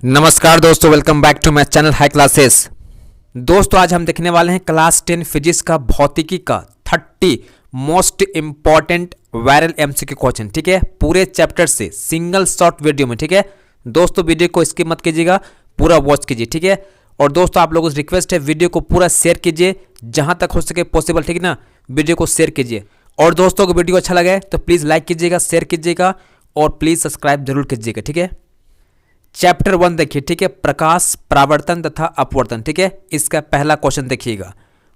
नमस्कार दोस्तों, welcome back to my channel high classes. दोस्तों आज हम देखने वाले हैं क्लास 10 फिजिक्स का भौतिकी का 30 most important viral MCQ question. ठीक है, पूरे चैप्टर से सिंगल शॉर्ट वीडियो में। ठीक है दोस्तों, वीडियो को स्किप मत कीजिएगा, पूरा वॉच कीजिए। ठीक है, और दोस्तों आप लोगों से रिक्वेस्ट है वीडियो को पूरा शेयर कीजिए जहां तक हो सके पॉसिबल। ठीक है ना, वीडियो को शेयर कीजिए। और दोस्तों को वीडियो अच्छा लगे तो प्लीज़ लाइक कीजिएगा, शेयर कीजिएगा और प्लीज़ सब्सक्राइब जरूर कीजिएगा। ठीक है, चैप्टर 1 देखिए। ठीक है, प्रकाश परावर्तन तथा अपवर्तन। ठीक है, इसका पहला क्वेश्चन देखिएगा,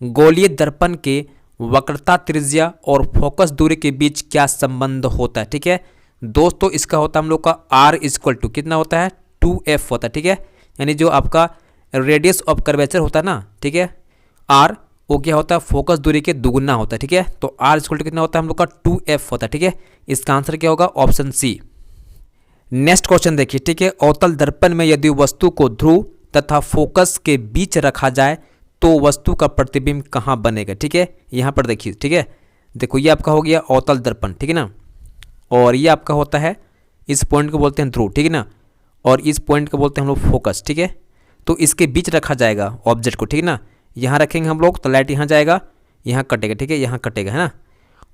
गोलीय दर्पण के वक्रता त्रिज्या और फोकस दूरी के बीच क्या संबंध होता है। ठीक है दोस्तों, इसका होता है हम लोग का R इक्वल टू कितना होता है 2F होता है। ठीक है, यानी जो आपका रेडियस ऑफ कर्वेचर होता है ना, ठीक है R, वो क्या होता है फोकस दूरी के दुगुना होता है। ठीक है, तो R इक्वल टू कितना होता है हम लोग का 2F होता है। ठीक है, इसका आंसर क्या होगा ऑप्शन सी। नेक्स्ट क्वेश्चन देखिए। ठीक है, अवतल दर्पण में यदि वस्तु को ध्रुव तथा फोकस के बीच रखा जाए तो वस्तु का प्रतिबिंब कहाँ बनेगा। ठीक है, यहाँ पर देखिए। ठीक है, देखो ये आपका हो गया अवतल दर्पण। ठीक है ना, और ये आपका होता है, इस पॉइंट को बोलते हैं ध्रुव। ठीक है ना, और इस पॉइंट को बोलते हैं हम लोग फोकस। ठीक है, तो इसके बीच रखा जाएगा ऑब्जेक्ट को। ठीक है ना, यहाँ रखेंगे हम लोग तो लाइट यहाँ जाएगा, यहाँ कटेगा। ठीक है, यहाँ कटेगा है ना,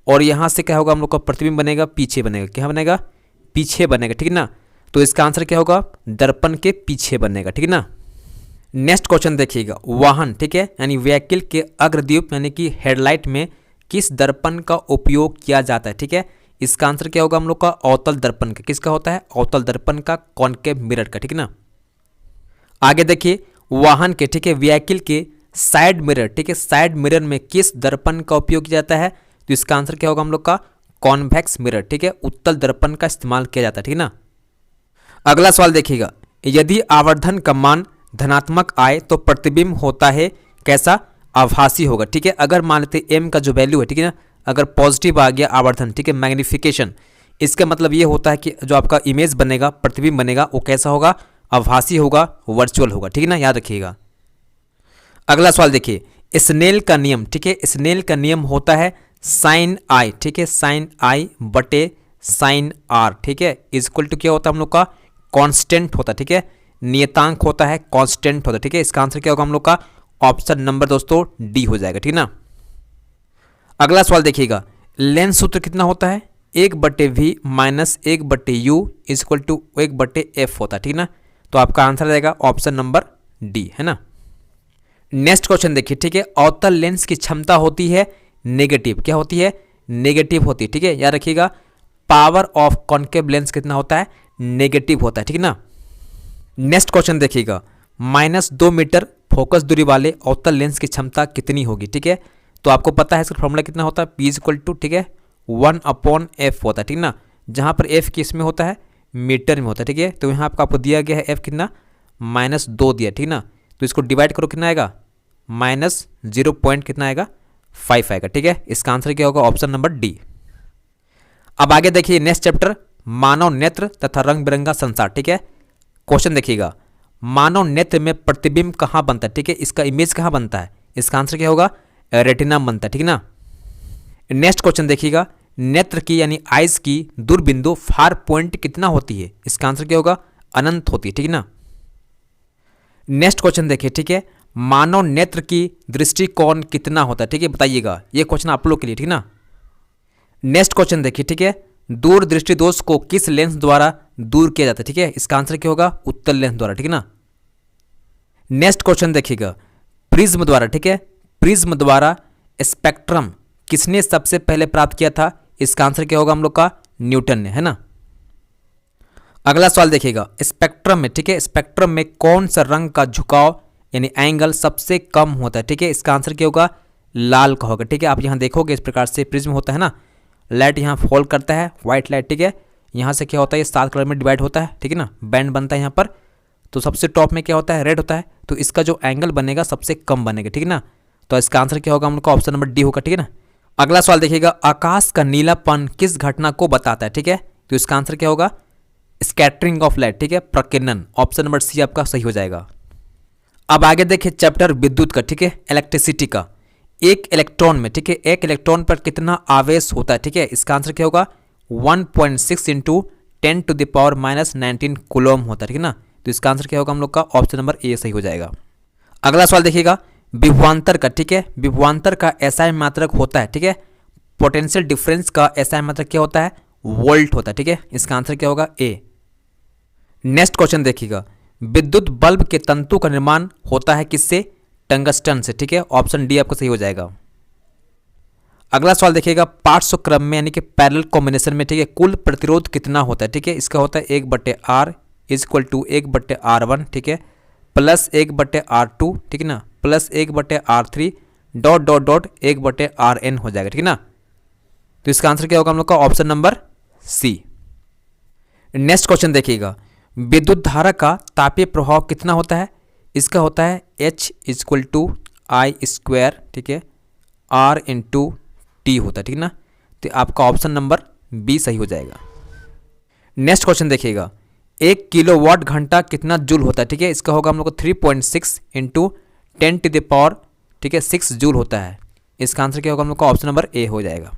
और यहाँ से क्या होगा हम लोग का प्रतिबिंब बनेगा, पीछे बनेगा। क्या बनेगा, पीछे बनेगा। ठीक है ना, तो इसका आंसर क्या होगा दर्पण के पीछे बनेगा। ठीक है ना, नेक्स्ट क्वेश्चन देखिएगा, वाहन। ठीक है, यानी व्हीकल के अग्रदीप यानी कि हेडलाइट में किस दर्पण का उपयोग किया जाता है। ठीक है, इसका आंसर क्या होगा हम लोग का अवतल दर्पण का। किसका होता है अवतल दर्पण का, कॉनकेव मिरर का। ठीक है ना, आगे देखिए वाहन के, ठीक है व्हीकल के साइड मिरर। ठीक है, साइड मिरर में किस दर्पण का उपयोग किया जाता है, तो इसका आंसर क्या होगा हम लोग का कॉन्वेक्स मिरर। ठीक है, उत्तल दर्पण का इस्तेमाल किया जाता है। ठीक है ना, अगला सवाल देखिएगा, यदि आवर्धन का मान धनात्मक आए तो प्रतिबिंब होता है कैसा, आभासी होगा। ठीक है, अगर मान लेते m का जो वैल्यू है, ठीक है ना, अगर पॉजिटिव आ गया आवर्धन, ठीक है मैग्निफिकेशन, इसका मतलब ये होता है कि जो आपका इमेज बनेगा, प्रतिबिंब बनेगा, वो कैसा होगा आभासी होगा, वर्चुअल होगा। ठीक है ना, याद रखिएगा। अगला सवाल देखिए, स्नेल का नियम। ठीक है, स्नेल का नियम होता है साइन आई। ठीक है, साइन आई बटे साइन आर। ठीक है, इक्वल टू क्या होता है हम लोग का कांस्टेंट होता है। ठीक है, नियतांक होता है, कांस्टेंट होता है। ठीक है, इसका आंसर क्या होगा हम लोग का ऑप्शन नंबर दोस्तों डी हो जाएगा। ठीक है ना, अगला सवाल देखिएगा, लेंस सूत्र कितना होता है 1/v minus 1/u equal to 1/f होता है। ठीक है ना, तो आपका आंसर रहेगा ऑप्शन नंबर डी है ना। नेक्स्ट क्वेश्चन देखिए। ठीक है, अवतल लेंस की क्षमता होती है नेगेटिव। क्या होती है नेगेटिव होती है। ठीक है, याद रखिएगा पावर ऑफ कॉन्केव लेंस कितना होता है नेगेटिव होता है। ठीक है ना, नेक्स्ट क्वेश्चन देखिएगा, -2 मीटर फोकस दूरी वाले अवतल लेंस की क्षमता कितनी होगी। ठीक है, तो आपको पता है इसका फॉर्मूला कितना होता है P इक्वल टू, ठीक है 1/f होता है। ठीक है ना, जहाँ पर f किस में होता है मीटर में होता है। ठीक है, तो यहाँ आपको दिया गया है f कितना -2 दिया। ठीक है ना, तो इसको डिवाइड करो कितना आएगा -0 कितना आएगा 5 आएगा। ठीक है, इसका आंसर क्या होगा ऑप्शन नंबर डी। अब आगे देखिए नेक्स्ट चैप्टर, मानव नेत्र तथा रंग बिरंगा संसार। ठीक है, क्वेश्चन देखिएगा, मानव नेत्र में प्रतिबिंब कहाँ बनता है। ठीक है, इसका इमेज कहाँ बनता है, इसका आंसर क्या होगा रेटिना बनता है। ठीक है ना, नेक्स्ट क्वेश्चन देखिएगा, नेत्र की यानी आइज की दूरबिंदु फार पॉइंट कितना होती है, इसका आंसर क्या होगा अनंत होती है। ठीक है ना, नेक्स्ट क्वेश्चन देखिए। ठीक है, मानव नेत्र की दृष्टिकोण कितना होता है। ठीक है, बताइएगा, ये क्वेश्चन आप लोग के लिए। ठीक है ना, नेक्स्ट क्वेश्चन देखिए। ठीक है, दूर दृष्टि दोष को किस लेंस द्वारा दूर किया जाता है। ठीक है, इसका आंसर क्या होगा उत्तल लेंस द्वारा। ठीक है ना, नेक्स्ट क्वेश्चन देखिएगा, प्रिज्म द्वारा। ठीक है, प्रिज्म द्वारा स्पेक्ट्रम किसने सबसे पहले प्राप्त किया था, इसका आंसर क्या होगा हम लोग का न्यूटन ने, है ना। अगला सवाल देखिएगा, स्पेक्ट्रम में, ठीक है स्पेक्ट्रम में कौन सा रंग का झुकाव यानी एंगल सबसे कम होता है। ठीक है, इसका आंसर क्या होगा लाल का होगा। ठीक है, आप यहाँ देखोगे इस प्रकार से प्रिज्म होता है ना, लाइट यहाँ फॉल करता है व्हाइट लाइट। ठीक है, यहाँ से क्या होता है ये 7 कलर में डिवाइड होता है। ठीक है ना, बैंड बनता है यहाँ पर, तो सबसे टॉप में क्या होता है रेड होता है, तो इसका जो एंगल बनेगा सबसे कम बनेगा। ठीक है ना, तो इसका आंसर क्या होगा हम लोग का ऑप्शन नंबर डी होगा। ठीक है ना, अगला सवाल देखिएगा, आकाश का नीलापन किस घटना को बताता है। ठीक है, तो इसका आंसर क्या होगा स्कैटरिंग ऑफ लाइट। ठीक है, प्रकीर्णन, ऑप्शन नंबर सी आपका सही हो जाएगा। अब आगे देखिए चैप्टर विद्युत का। ठीक है, इलेक्ट्रिसिटी का, एक इलेक्ट्रॉन में, ठीक है एक इलेक्ट्रॉन पर कितना आवेश होता है। ठीक है, इसका आंसर क्या होगा 1.6 × 10⁻⁻19 कूलम होता है। ठीक है ना, तो इसका आंसर क्या होगा हम लोग का ऑप्शन नंबर ए सही हो जाएगा। अगला सवाल देखिएगा, विभवांतर का, ठीक है, विभवांतर का एसआई मात्रक होता है, ठीक है, पोटेंशियल डिफरेंस का एसआई मात्रक क्या होता है, वोल्ट होता है, ठीक है, इसका आंसर क्या होगा ए। नेक्स्ट क्वेश्चन देखिएगा, विद्युत बल्ब के तंतु का निर्माण होता है किससे, टंगस्टन से, ठीक है, ऑप्शन डी आपका सही हो जाएगा। अगला सवाल देखिएगा, पार्श्व क्रम में यानी कि पैरेलल कॉम्बिनेशन में, ठीक है, कुल प्रतिरोध कितना होता है, ठीक है, इसका होता है 1/R is equal to 1/R1, ठीक है, प्लस 1/R2, ठीक है ना, plus 1/R3 dot dot dot 1/Rn हो जाएगा, ठीक है ना। तो इसका आंसर क्या होगा हम लोग का option number C. Next question देखिएगा, विद्युत धारा का तापीय प्रभाव कितना होता है, इसका होता है H is equal to I square, ठीक है, R इंटू टी होता है, ठीक है ना। तो आपका ऑप्शन नंबर बी सही हो जाएगा। नेक्स्ट क्वेश्चन देखिएगा, 1 किलोवाट घंटा कितना जूल होता है, ठीक है, इसका होगा हम लोग को 3.6 इंटू 10⁻⁶, ठीक है, 6 जूल होता है। इसका आंसर क्या होगा हम लोग का ऑप्शन नंबर ए हो जाएगा।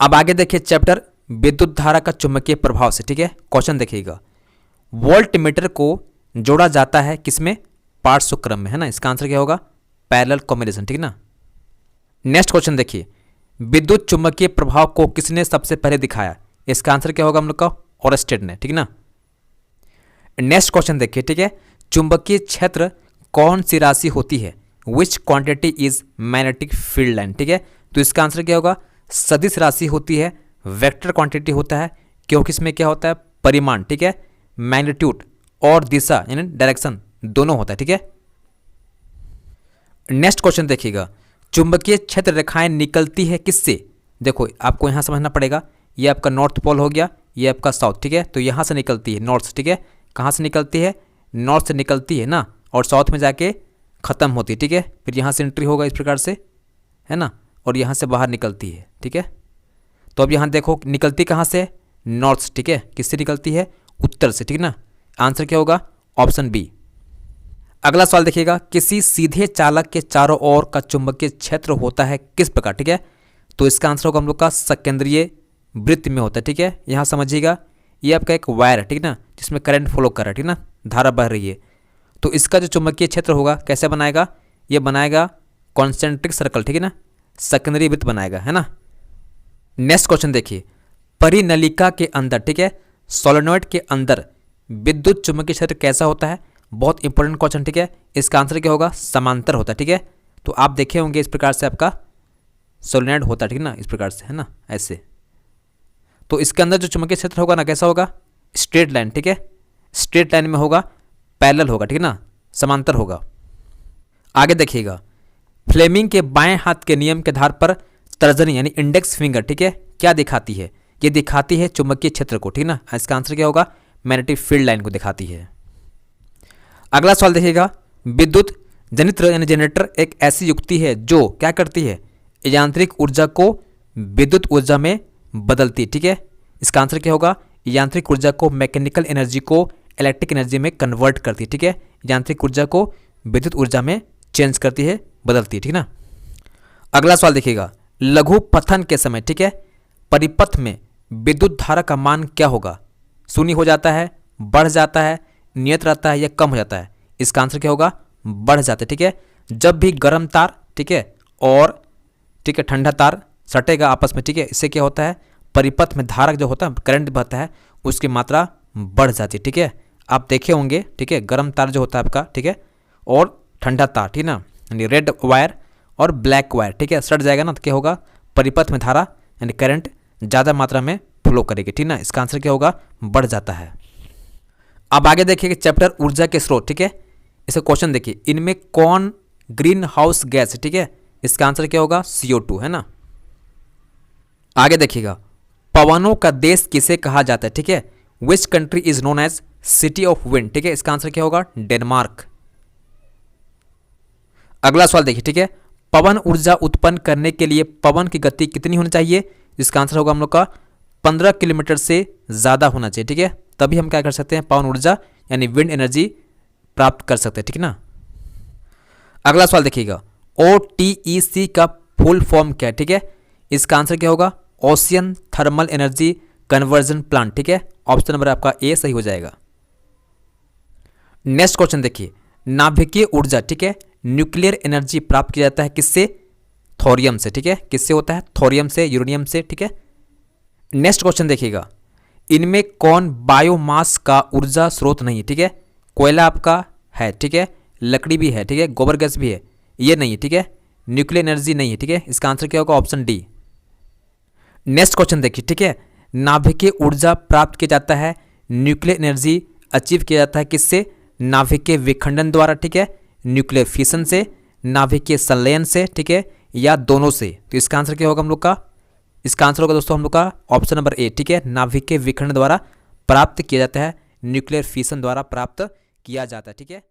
अब आगे देखिए चैप्टर विद्युत धारा का चुंबकीय प्रभाव से, ठीक है, क्वेश्चन देखिएगा, वोल्ट मीटर को जोड़ा जाता है किसमें, पार्श्व क्रम में, है ना, इसका आंसर क्या होगा पैरेलल कॉम्बिनेशन, ठीक है ना। नेक्स्ट क्वेश्चन देखिए, विद्युत चुंबकीय प्रभाव को किसने सबसे पहले दिखाया, इसका आंसर क्या होगा हम लोग का ओरस्टेड ने, ठीक है ना। नेक्स्ट क्वेश्चन देखिए, ठीक है, चुंबकीय क्षेत्र कौन सी राशि होती है, विच quantity is magnetic field line, ठीक है, तो इसका आंसर क्या होगा सदिश राशि होती है, वेक्टर क्वांटिटी होता है, क्योंकि इसमें क्या होता है परिमाण, ठीक है, मैग्नीट्यूड और दिशा यानी डायरेक्शन दोनों होता है, ठीक है। नेक्स्ट क्वेश्चन देखिएगा, चुंबकीय क्षेत्र रेखाएं निकलती है किससे, देखो आपको यहां समझना पड़ेगा, ये आपका नॉर्थ पोल हो गया, ये आपका साउथ, ठीक है, तो यहां से निकलती है नॉर्थ, ठीक है, कहां से निकलती है, नॉर्थ से निकलती है ना, और साउथ में जाके खत्म होती है, ठीक है, फिर यहां से एंट्री होगा इस प्रकार से, है ना, और यहां से बाहर निकलती है, ठीक है। तो अब यहां देखो निकलती कहां से, नॉर्थ से, ठीक है, किससे निकलती है, उत्तर से, ठीक है ना, आंसर क्या होगा ऑप्शन बी। अगला सवाल देखिएगा, किसी सीधे चालक के चारों ओर का चुंबकीय क्षेत्र होता है किस प्रकार, ठीक है, तो इसका आंसर होगा हम लोग का सकेंद्रीय वृत्त में होता है, ठीक है, यहां समझिएगा ये आपका एक वायर है, ठीक है ना, जिसमें करंट फ्लो कर रहा है, ठीक है ना, धारा बह रही है, तो इसका जो चुंबकीय क्षेत्र होगा कैसे बनाएगा, ये बनाएगा कॉन्सेंट्रिक सर्कल, ठीक है ना, सेकेंडरी वृत्त बनाएगा, है ना। नेक्स्ट क्वेश्चन देखिए, परिनलिका के अंदर, ठीक है, सोलेनॉइड के अंदर विद्युत चुंबकीय क्षेत्र कैसा होता है, बहुत इंपॉर्टेंट क्वेश्चन, ठीक है, इसका आंसर क्या होगा समांतर होता है, ठीक है, तो आप देखे होंगे इस प्रकार से आपका सोलेनॉइड होता है, ठीक है ना, इस प्रकार से, है ना, ऐसे, तो इसके अंदर जो चुंबकीय क्षेत्र होगा ना कैसा होगा स्ट्रेट लाइन, ठीक है, स्ट्रेट लाइन में होगा, पैरेलल होगा, ठीक है ना, समांतर होगा। आगे देखिएगा, फ्लेमिंग के बाएं हाथ के नियम के आधार पर तर्जनी यानी इंडेक्स फिंगर, ठीक है, क्या दिखाती है, ये दिखाती है चुंबकीय क्षेत्र को, ठीक है ना, इसका आंसर क्या होगा मैग्नेटिक फील्ड लाइन को दिखाती है। अगला सवाल देखिएगा, विद्युत जनित्र यानी जनरेटर एक ऐसी युक्ति है जो क्या करती है, यांत्रिक ऊर्जा को विद्युत ऊर्जा में बदलती है, ठीक है, इसका आंसर क्या होगा यांत्रिक ऊर्जा को मैकेनिकल एनर्जी को इलेक्ट्रिक एनर्जी में कन्वर्ट करती है, ठीक है, यांत्रिक ऊर्जा को विद्युत ऊर्जा में चेंज करती है, बदलती है, ठीक है ना। अगला सवाल देखिएगा, लघु पथन के समय, ठीक है, परिपथ में विद्युत धारा का मान क्या होगा, शून्य हो जाता है, बढ़ जाता है, नियत रहता है या कम हो जाता है, इसका आंसर क्या होगा बढ़ जाता है, ठीक है, जब भी गर्म तार, ठीक है, और ठीक है ठंडा तार सटेगा आपस में, ठीक है, इससे क्या होता है परिपथ में धारा जो होता है करंट बहता है उसकी मात्रा बढ़ जाती है, ठीक है, आप देखे होंगे, ठीक है, गर्म तार जो होता है आपका, ठीक है, और ठंडा तार, ठीक है ना, यानी रेड वायर और ब्लैक वायर, ठीक है, सट जाएगा ना, तो क्या होगा परिपथ में धारा यानी करंट ज़्यादा मात्रा में फ्लो करेगी, ठीक ना, इसका आंसर क्या होगा बढ़ जाता है। अब आगे देखिए चैप्टर ऊर्जा के स्रोत, ठीक है, इसका क्वेश्चन देखिए, इनमें कौन ग्रीन हाउस गैस, ठीक है, इसका आंसर क्या होगा CO2, है ना। आगे देखिएगा, पवनों का देश किसे कहा जाता है, ठीक है, which country is known as city of wind, ठीक है, इसका आंसर क्या होगा डेनमार्क। अगला सवाल देखिए, ठीक है, पवन ऊर्जा उत्पन्न करने के लिए पवन की गति कितनी होनी चाहिए, इसका आंसर होगा हम लोग का 15 किलोमीटर से ज़्यादा होना चाहिए, ठीक है, तभी हम क्या कर सकते हैं पवन ऊर्जा यानी विंड एनर्जी प्राप्त कर सकते हैं, ठीक है ना। अगला सवाल देखिएगा, OTEC का फुल फॉर्म क्या है, ठीक है, इसका आंसर क्या होगा ocean thermal energy conversion plant, ठीक है, ऑप्शन नंबर आपका ए सही हो जाएगा। नेक्स्ट क्वेश्चन देखिए, नाभिकीय ऊर्जा, ठीक है, न्यूक्लियर एनर्जी प्राप्त किया जाता है किससे? थोरियम से, ठीक है। किससे होता है? थोरियम से, यूरेनियम से, ठीक है। नेक्स्ट क्वेश्चन देखिएगा, इनमें कौन बायोमास का ऊर्जा स्रोत नहीं है? ठीक है, कोयला आपका है, ठीक है, लकड़ी भी है, ठीक है, गोबर गैस भी है, ये नहीं है, ठीक है, न्यूक्लियर एनर्जी नहीं है, ठीक है। इसका आंसर क्या होगा? Option D. नेक्स्ट क्वेश्चन देखिए, ठीक है, नाभिकीय ऊर्जा प्राप्त किया जाता है, न्यूक्लियर एनर्जी अचीव किया जाता है किससे? नाभिकीय विखंडन द्वारा, ठीक है, न्यूक्लियर फिशन से, नाभिकीय संलयन से, ठीक है, या दोनों से। तो इसका आंसर क्या होगा हम लोग का? इसका आंसर होगा दोस्तों हम लोग का ऑप्शन नंबर ए, ठीक है, नाभिकीय विखंडन द्वारा प्राप्त किया जाता है, न्यूक्लियर फिशन द्वारा प्राप्त किया जाता है, ठीक है।